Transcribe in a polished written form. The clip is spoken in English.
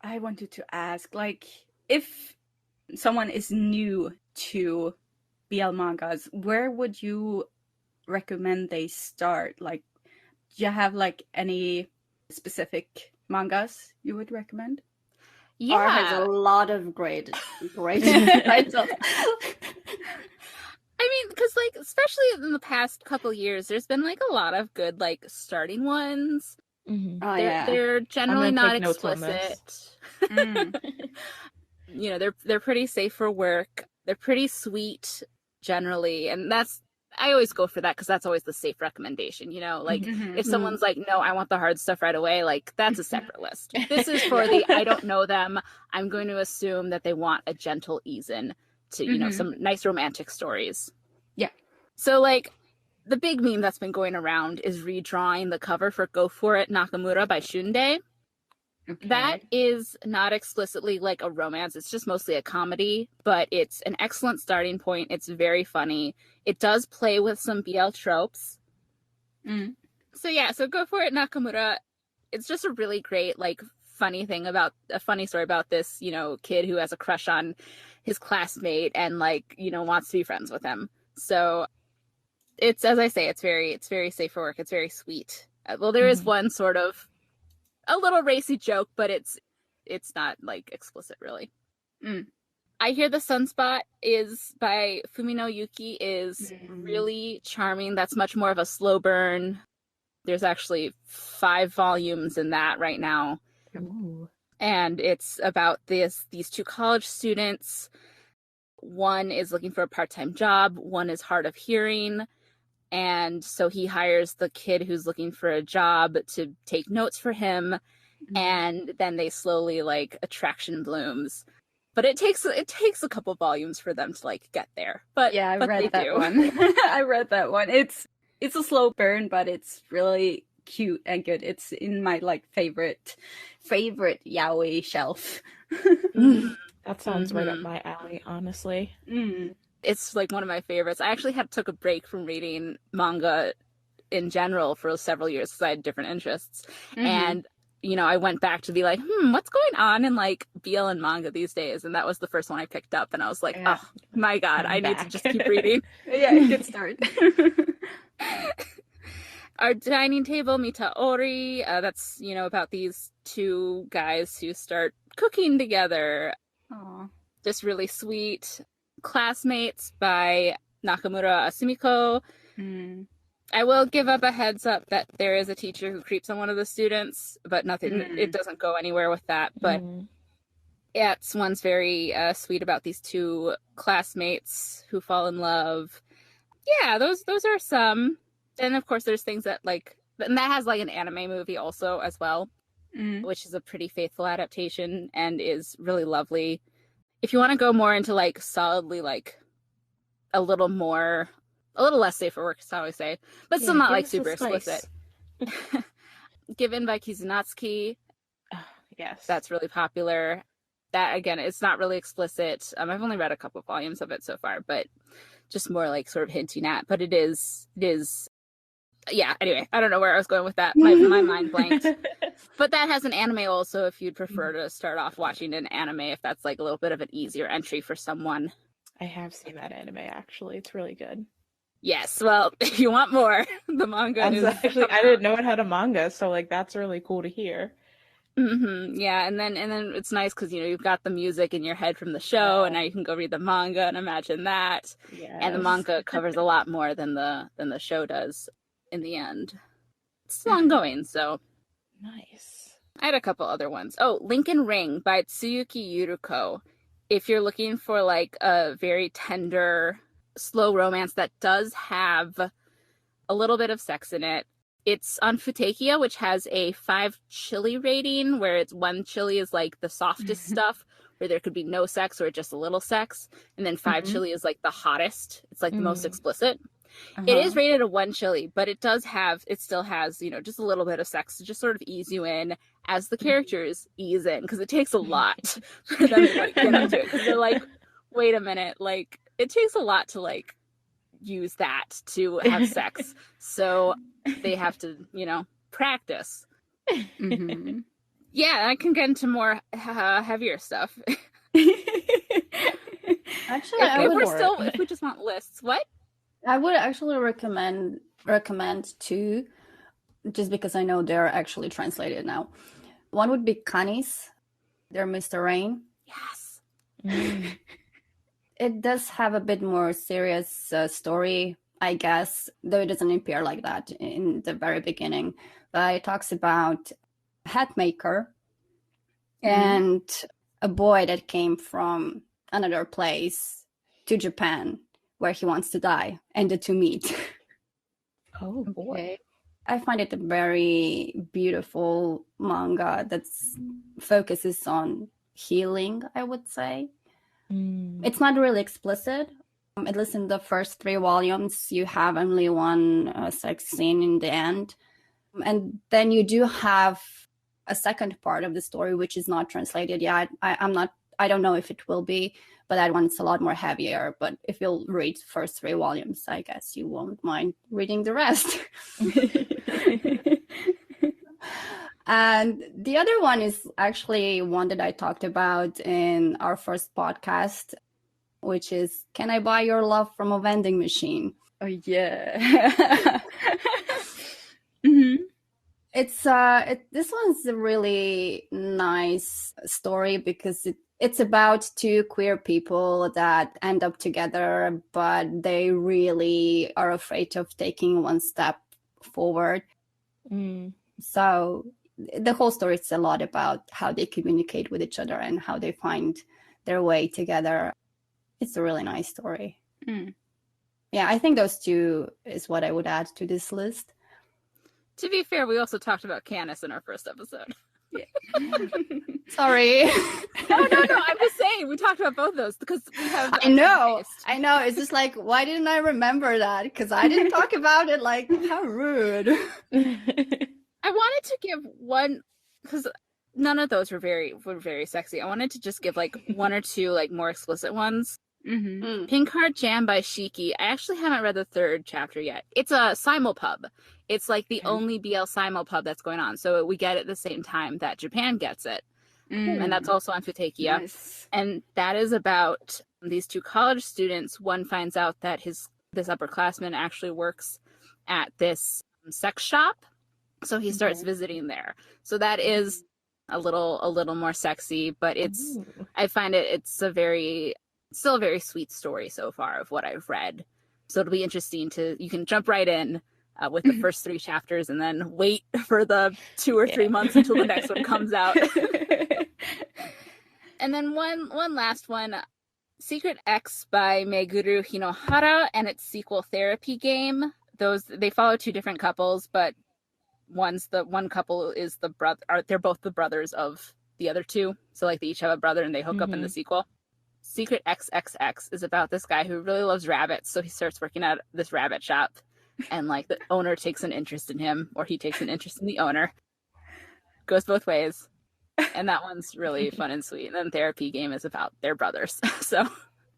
I wanted to ask, like, if someone is new to BL mangas, where would you recommend they start? Like, do you have like any specific mangas you would recommend? R has a lot of great titles. I mean, because like, especially in the past couple years, there's been like a lot of good like starting ones. Oh, They're generally not explicit. You know, they're pretty safe for work. They're pretty sweet generally, and I always go for that because that's always the safe recommendation. You know, like if someone's like, no, I want the hard stuff right away, like that's a separate list. This is for the I don't know them. I'm going to assume that they want a gentle ease in to, you know, some nice romantic stories. Yeah. So like the big meme that's been going around is redrawing the cover for Go For It Nakamura by Shunde. Okay. That is not explicitly like a romance. It's just mostly a comedy, but it's an excellent starting point. It's very funny. It does play with some BL tropes. So yeah, so Go For It Nakamura. It's just a really great, like, funny story about this, you know, kid who has a crush on his classmate and, like, you know, wants to be friends with him. So it's, as I say, it's very safe for work. It's very sweet. Well, there is one sort of a little racy joke, but it's not like explicit really. I hear The Sunspot is by Fumino Yuki is really charming. That's much more of a slow burn. There's actually 5 volumes in that right now. Ooh. And it's about these 2 college students. One is looking for a part-time job, one is hard of hearing. And so he hires the kid who's looking for a job to take notes for him. And then they slowly, like, attraction blooms. But it takes a couple volumes for them to, like, get there. But yeah, I read that one. I read that one. It's a slow burn, but it's really cute and good. It's in my, like, favorite yaoi shelf. That sounds right up my alley, honestly. It's like one of my favorites. I actually took a break from reading manga in general for several years because I had different interests. And, you know, I went back to be like, what's going on in like BL and manga these days? And that was the first one I picked up. And I was like, oh my God, I need to just keep reading. Yeah, good start. Our dining table, Mitaori, that's, you know, about these 2 guys who start cooking together. Aww. Just really sweet. Classmates by Nakamura Asumiko. I will give up a heads up that there is a teacher who creeps on one of the students, but it doesn't go anywhere with that. But yeah, one's very sweet about these 2 classmates who fall in love. Yeah, those are some. And of course there's things that like, and that has like an anime movie also as well, which is a pretty faithful adaptation and is really lovely. If you want to go more into like solidly like a little less safe for work, is how I say, but still not like super explicit. Given by Kizunatsuki. Yes. That's really popular. That again, it's not really explicit. I've only read a couple of volumes of it so far, but just more like sort of hinting at, but it is yeah, anyway, I don't know where I was going with that. My mind blanked. But that has an anime also if you'd prefer to start off watching an anime, if that's like a little bit of an easier entry for someone. I have seen that anime, actually. It's really good. Yes, well, if you want more, the manga is... Actually, I didn't know it had a manga, so like that's really cool to hear. Yeah, and then it's nice because, you know, you've got the music in your head from the show, and now you can go read the manga and imagine that. Yes. And the manga covers a lot more than the show does in the end. It's long going, so... Nice. I had a couple other ones. Oh, Lincoln Ring by Tsuyuki Yuruko. If you're looking for like a very tender, slow romance that does have a little bit of sex in it, it's on Futekia, which has a 5 chili rating, where it's 1 chili is like the softest stuff, where there could be no sex or just a little sex, and then 5 chili is like the hottest. It's like the most explicit. It is rated a 1 chili, but it still has, you know, just a little bit of sex to just sort of ease you in as the characters ease in, because it takes a lot for them to like, get into it. Because they're like, wait a minute, like, it takes a lot to like use that to have sex. So they have to, you know, practice. Yeah, I can get into more heavier stuff. Actually, if we just want lists, what? I would actually recommend two, just because I know they're actually translated now. One would be Canis. They're Mr. Rain. Yes. It does have a bit more serious story, I guess, though it doesn't appear like that in the very beginning. But it talks about a hat maker and a boy that came from another place to Japan where he wants to die, and the two meet. Oh boy. Okay. I find it a very beautiful manga that focuses on healing, I would say. It's not really explicit. At least in the first 3 volumes, you have only one sex scene in the end. And then you do have a second part of the story, which is not translated yet. I don't know if it will be, but that one's a lot more heavier. But if you'll read the first 3 volumes, I guess you won't mind reading the rest. And the other one is actually one that I talked about in our first podcast, which is Can I Buy Your Love from a Vending Machine? Oh, yeah. It's this one's a really nice story because it's about 2 queer people that end up together, but they really are afraid of taking one step forward. So the whole story is a lot about how they communicate with each other and how they find their way together. It's a really nice story. Yeah, I think those 2 is what I would add to this list. To be fair, we also talked about Canis in our first episode. Sorry. No. I'm just saying we talked about both those because we have. I know. It's just like, why didn't I remember that? Because I didn't talk about it. Like, how rude. I wanted to give one because none of those were very sexy. I wanted to just give like 1 or 2 like more explicit ones. Pink Heart Jam by Shiki. I actually haven't read the 3rd chapter yet. It's a simulpub. It's like the only BL simulpub that's going on. So we get it at the same time that Japan gets it. And that's also on Futekia. Nice. And that is about these 2 college students. One finds out that this upperclassman actually works at this sex shop. So he starts visiting there. So that is a little more sexy, but I find it's still a very sweet story so far of what I've read. So it'll be interesting you can jump right in with the first 3 chapters and then wait for the 2 or 3 months until the next one comes out. And then one last one, Secret X by Meguru Hinohara and its sequel Therapy Game. They follow 2 different couples, but one couple is the brother. They're both the brothers of the other 2. So like they each have a brother and they hook up in the sequel. Secret XXX is about this guy who really loves rabbits, so he starts working at this rabbit shop, and like the owner takes an interest in him, or he takes an interest in the owner. Goes both ways, and that one's really fun and sweet. And then Therapy Game is about their brothers. So